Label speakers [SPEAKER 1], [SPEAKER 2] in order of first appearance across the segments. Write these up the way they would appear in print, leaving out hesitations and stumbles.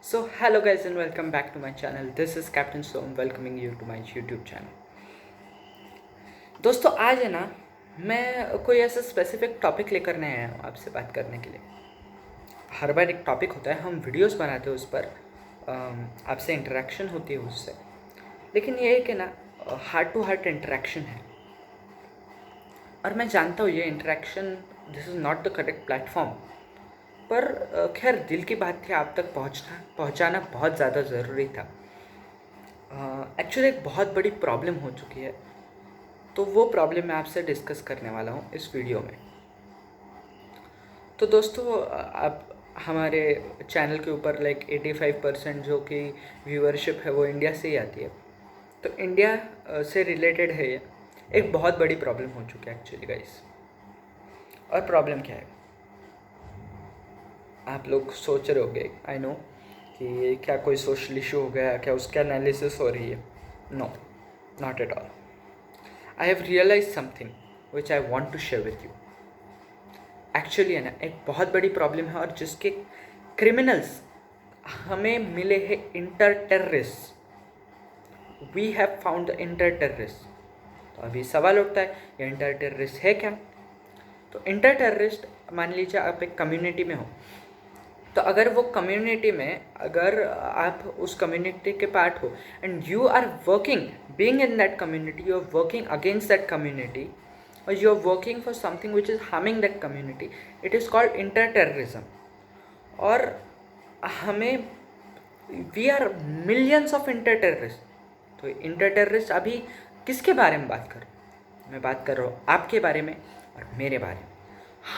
[SPEAKER 1] So hello guys and welcome back to my channel. This is Captain Som welcoming you to my YouTube channel. दोस्तों आज है ना, मैं कोई ऐसा स्पेसिफिक टॉपिक लेकर नहीं आया हूँ आपसे बात करने के लिए। हर बार एक टॉपिक होता है, हम वीडियोस बनाते हैं उस पर, आपसे इंटरेक्शन होती है उससे। लेकिन ये है कि ना, हार्ट टू हार्ट इंटरेक्शन है और मैं जानता हूँ ये interaction this is not the correct platform, पर खैर दिल की बात थी, आप तक पहुँचाना बहुत ज़्यादा ज़रूरी था। एक्चुअली एक बहुत बड़ी प्रॉब्लम हो चुकी है, तो वो प्रॉब्लम मैं आपसे डिस्कस करने वाला हूँ इस वीडियो में। तो दोस्तों, आप हमारे चैनल के ऊपर 85% जो कि व्यूअरशिप है वो इंडिया से ही आती है। तो इंडिया से रिलेटेड है ये एक बहुत बड़ी प्रॉब्लम हो चुकी है एक्चुअली गाइस। और प्रॉब्लम क्या है, आप लोग सोच रहे होंगे, आई नो, कि क्या कोई सोशल इशू हो गया, क्या उसका एनालिसिस हो रही है। No, not at all. I have realise something which I want to share with you. Actually है ना, एक बहुत बड़ी प्रॉब्लम है और जिसके क्रिमिनल्स हमें मिले हैं inter terrorist. We have found the inter terrorist. तो अभी सवाल उठता है, ये इंटर टेररिस्ट है क्या? तो इंटर टेररिस्ट, मान लीजिए आप एक कम्युनिटी में हो, तो अगर वो कम्युनिटी में, अगर आप उस कम्युनिटी के पार्ट हो and you are working, being in that community, you are working against that community और you are working for something which is harming that community, it is called inter terrorism. और हमें, we are millions of inter terrorist. तो inter terrorist अभी किसके बारे में बात कर रहा हूँ? मैं बात कर रहा हूँ आपके बारे में और मेरे बारे में,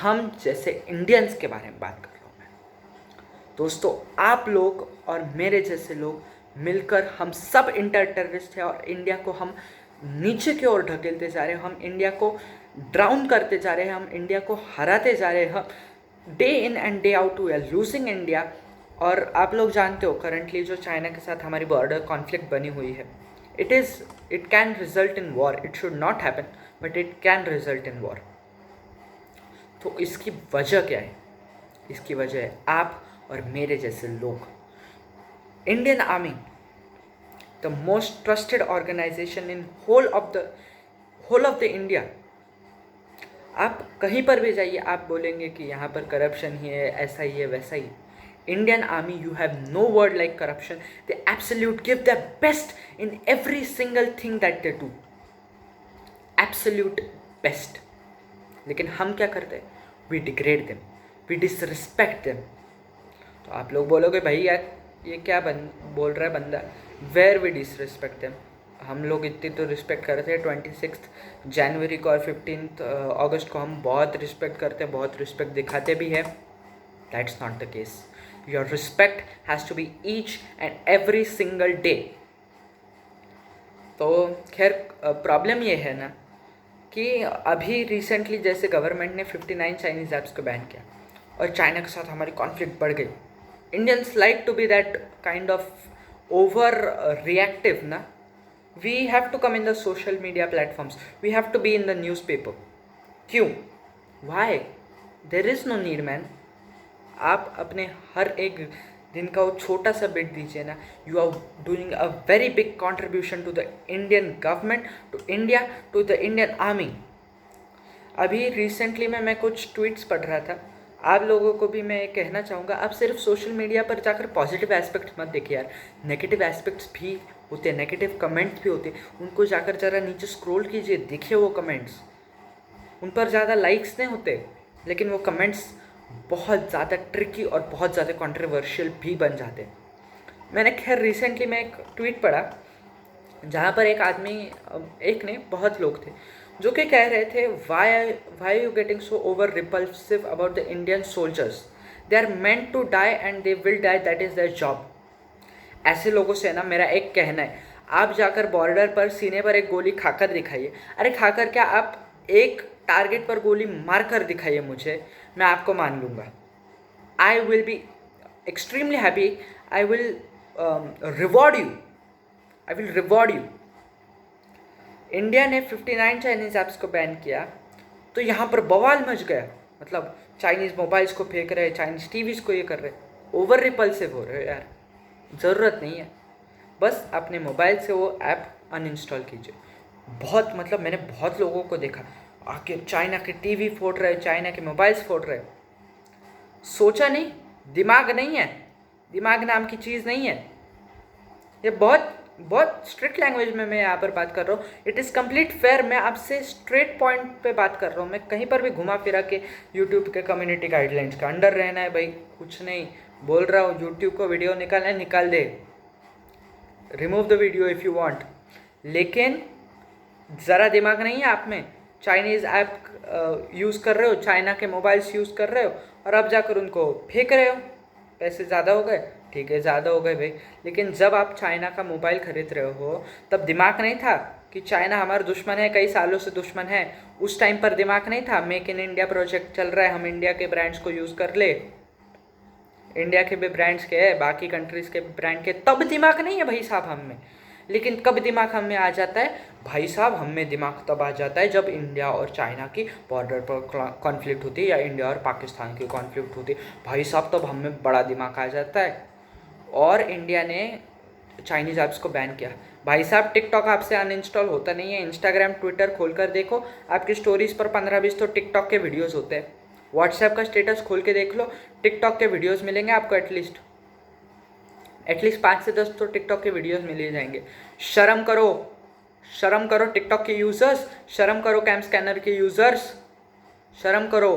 [SPEAKER 1] हम जैसे इंडियंस के बारे में बात कर रहा हूँ। दोस्तों, आप लोग और मेरे जैसे लोग मिलकर हम सब इंटर टेररिस्ट हैं और इंडिया को हम नीचे की ओर ढकेलते जा रहे हैं। हम इंडिया को ड्राउन करते जा रहे हैं, हम इंडिया को हराते जा रहे हैं। हम day in and day out we are losing India. और आप लोग जानते हो करंटली जो चाइना के साथ हमारी बॉर्डर कॉन्फ्लिक्ट बनी हुई है, it can result in war. It should not happen but it can result in war. तो इसकी वजह क्या है? इसकी वजह है आप और मेरे जैसे लोग। Indian army, the most trusted organisation in whole of the India. आप कहीं पर भी जाइए, आप बोलेंगे कि यहाँ पर करप्शन ही है, ऐसा ही है, वैसा ही। Indian army, you have no word like corruption. They absolute give the best in every single thing that they do, absolute best. लेकिन हम क्या करते हैं? We degrade them, we disrespect them. तो आप लोग बोलोगे भाई यार ये क्या बोल रहा है बंदा, वेयर वी डिसरिस्पेक्ट देम। हम लोग इतनी तो रिस्पेक्ट करते हैं 26 जनवरी को और 15 अगस्त को हम बहुत रिस्पेक्ट करते हैं, बहुत रिस्पेक्ट दिखाते भी हैं। That's not the case. Your respect has to be each and every single day. तो खैर प्रॉब्लम ये है ना कि अभी रिसेंटली जैसे गवर्नमेंट ने 59 चाइनीज़ ऐप्स को बैन किया और चाइना के साथ हमारी कॉन्फ्लिक्ट बढ़ गई। Indians like to be that kind of over reactive na. We have to come in the social media platforms, we have to be in the newspaper. क्यों? Why? There is no need man. आप अपने हर एक दिन का वो छोटा सा bit दीजिए ना, you are doing a very big contribution to the Indian government, to India, to the Indian army. अभी रिसेंटली में मैं कुछ ट्वीट्स पढ़ रहा था, आप लोगों को भी मैं कहना चाहूँगा, आप सिर्फ सोशल मीडिया पर जाकर पॉजिटिव एस्पेक्ट्स मत देखिए यार, नेगेटिव एस्पेक्ट्स भी होते हैं, नेगेटिव कमेंट्स भी होते हैं। उनको जाकर ज़रा नीचे स्क्रॉल कीजिए, देखिए वो कमेंट्स। उन पर ज़्यादा लाइक्स नहीं होते, लेकिन वो कमेंट्स बहुत ज़्यादा ट्रिकी और बहुत ज़्यादा कंट्रोवर्शियल भी बन जाते हैं। मैंने खैर रिसेंटली में एक ट्वीट पढ़ा जहाँ पर एक आदमी, एक ने, बहुत लोग थे जो कि कह रहे थे, why you getting so over repulsive about the Indian soldiers, they are meant to die and they will die, that is their job. ऐसे लोगों से ना मेरा एक कहना है, आप जाकर बॉर्डर पर सीने पर एक गोली खाकर दिखाइए। अरे खाकर क्या, आप एक टारगेट पर गोली मार कर दिखाइए मुझे, मैं आपको मान लूँगा। I will be extremely happy, I will reward you, I will reward you. India ने 59 चाइनीज़ ऐप्स को बैन किया तो यहाँ पर बवाल मच गया। मतलब चाइनीज़ मोबाइल्स को फेंक रहे, चाइनीज़ टीवीज़ को ये कर रहे, ओवर रिपल्सिव हो रहे हो यार। ज़रूरत नहीं है। बस अपने मोबाइल से वो ऐप अनइंस्टॉल कीजिए। बहुत मतलब मैंने बहुत लोगों को देखा आके चाइना के टीवी फोड़ रहे, चाइना के मोबाइल्स फोड़ रहे। सोचा नहीं, दिमाग नहीं है, दिमाग नाम की चीज़ नहीं है। ये बहुत बहुत स्ट्रिक्ट लैंग्वेज में मैं यहाँ पर बात कर रहा हूँ। It is complete fair. मैं आपसे स्ट्रेट पॉइंट पे बात कर रहा हूँ। मैं कहीं पर भी घुमा फिरा के यूट्यूब के कम्युनिटी गाइडलाइंस का अंडर रहना है भाई, कुछ नहीं बोल रहा हूँ। यूट्यूब को वीडियो निकालना है, निकाल दे, remove the video if you want. लेकिन ज़रा दिमाग नहीं है आप में। चाइनीज़ ऐप यूज़ कर रहे हो, चाइना के मोबाइल्स यूज़ कर रहे हो और अब जाकर उनको फेंक रहे हो। पैसे ज़्यादा हो गए, ठीक है ज़्यादा हो गए भाई, लेकिन जब आप चाइना का मोबाइल खरीद रहे हो तब दिमाग नहीं था कि चाइना हमारा दुश्मन है, कई सालों से दुश्मन है। उस टाइम पर दिमाग नहीं था, मेक इन इंडिया प्रोजेक्ट चल रहा है, हम इंडिया के ब्रांड्स को यूज़ कर ले, इंडिया के भी ब्रांड्स के है, बाकी कंट्रीज़ के ब्रांड के, तब दिमाग नहीं है भाई साहब हम में। लेकिन कब दिमाग हम में आ जाता है भाई साहब, हम में दिमाग तब आ जाता है जब इंडिया और चाइना की बॉर्डर पर कॉन्फ्लिक्ट होती है या इंडिया और पाकिस्तान की कॉन्फ्लिक्ट होती है भाई साहब, तब हम में बड़ा दिमाग आ जाता है। और इंडिया ने चाइनीज़ ऐप्स को बैन किया भाई साहब। टिकटॉक आपसे अनइंस्टॉल होता नहीं है। इंस्टाग्राम ट्विटर खोल कर देखो, आपकी स्टोरीज पर 15-20 तो टिकटॉक के वीडियोस होते हैं। व्हाट्सएप का स्टेटस खोल के देख लो, टिकटॉक के वीडियोस मिलेंगे आपको। एटलीस्ट 5 से 10 तो टिकटॉक के वीडियोस मिल ही जाएंगे। शर्म करो, शर्म करो टिकटॉक के यूज़र्स, शर्म करो कैम स्कैनर के यूज़र्स, शर्म करो।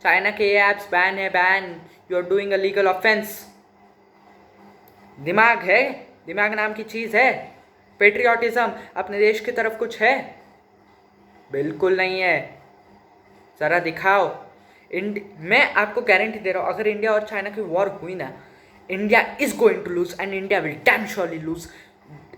[SPEAKER 1] चाइना के ये ऐप्स बैन है, ban. You are doing a legal offence. दिमाग है, दिमाग नाम की चीज़ है। पेट्रियाटिज्म, अपने देश की तरफ कुछ है? बिल्कुल नहीं है। ज़रा दिखाओ। मैं आपको गारंटी दे रहा हूँ, अगर इंडिया और चाइना की वॉर हुई ना, India is going to lose and India will damn surely lose.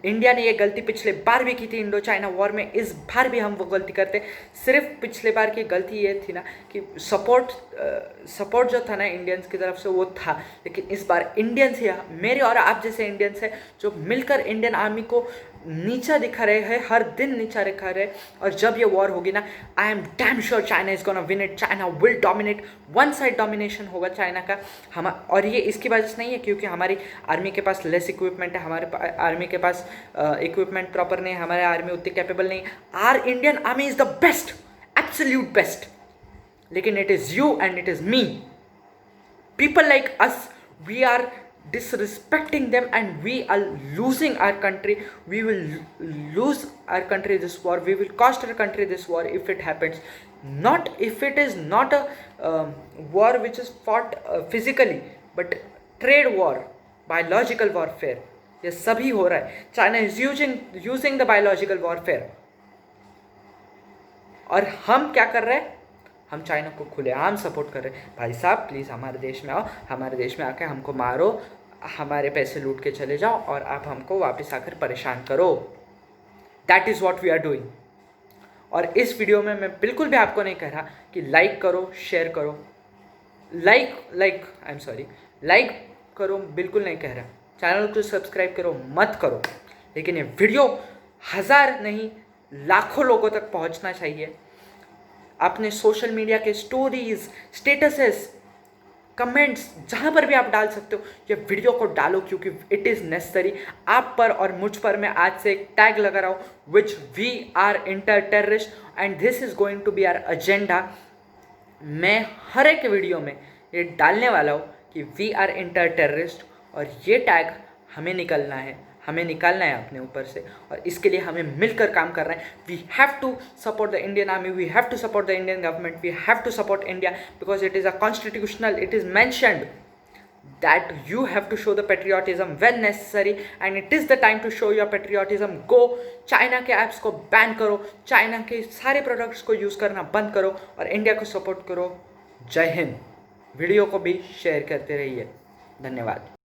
[SPEAKER 1] India ने ये गलती पिछले बार भी की थी इंडो चाइना वॉर में, इस बार भी हम वो गलती करते। सिर्फ पिछले बार की गलती ये थी ना कि सपोर्ट जो था ना इंडियंस की तरफ से वो था, लेकिन इस बार इंडियंस ही, मेरे और आप जैसे इंडियंस हैं जो मिलकर इंडियन आर्मी को नीचा दिखा रहे हैं, हर दिन नीचा दिखा रहे। और जब ये वॉर होगी ना, I am damn sure China is gonna win it, China will dominate, one side domination होगा चाइना का। हम और ये इसकी वजह से नहीं है क्योंकि हमारी आर्मी के पास लेस इक्विपमेंट है, हमारे आर्मी के पास इक्विपमेंट प्रॉपर नहीं है, हमारे आर्मी उतनी कैपेबल नहीं। Our Indian army is the best, absolute best. लेकिन it is you and it is me, people like us, we are disrespecting them and we are losing our country. We will lose our country this war, we will cost our country this war if it happens. Not if it is not a war which is fought physically, but trade war, biological warfare, ये सभी हो रहा है। China is using the biological warfare और हम क्या कर रहे हैं? हम चाइना को खुलेआम सपोर्ट कर रहे हैं। भाई साहब प्लीज़ हमारे देश में आओ, हमारे देश में आके हमको मारो, हमारे पैसे लूट के चले जाओ और आप हमको वापस आकर परेशान करो। That is what we are doing. और इस वीडियो में मैं बिल्कुल भी आपको नहीं कह रहा कि लाइक करो, शेयर करो, लाइक करो, बिल्कुल नहीं कह रहा। चैनल को सब्सक्राइब करो, मत करो। लेकिन ये वीडियो 1000 नहीं लाखों लोगों तक पहुंचना चाहिए। अपने सोशल मीडिया के स्टोरीज, स्टेटसेस, कमेंट्स, जहाँ पर भी आप डाल सकते हो, ये वीडियो को डालो क्योंकि इट इज़ नेसेसरी। आप पर और मुझ पर मैं आज से एक टैग लगा रहा हूँ, which we are inter terrorist and this is going to be our agenda. मैं हर एक वीडियो में ये डालने वाला हूँ कि वी आर इंटर टेररिस्ट, और ये टैग हमें निकालना है अपने ऊपर से, और इसके लिए हमें मिलकर काम करना है। We have to support the Indian army, we have to support the Indian government, we have to support India because it is a constitutional, it is mentioned that you have to show the patriotism when necessary and it is the time to show your patriotism. Go, China के apps को ban करो, China के सारे products को use करना बंद करो और इंडिया को सपोर्ट करो। जय हिंद। वीडियो को भी शेयर करते रहिए। धन्यवाद।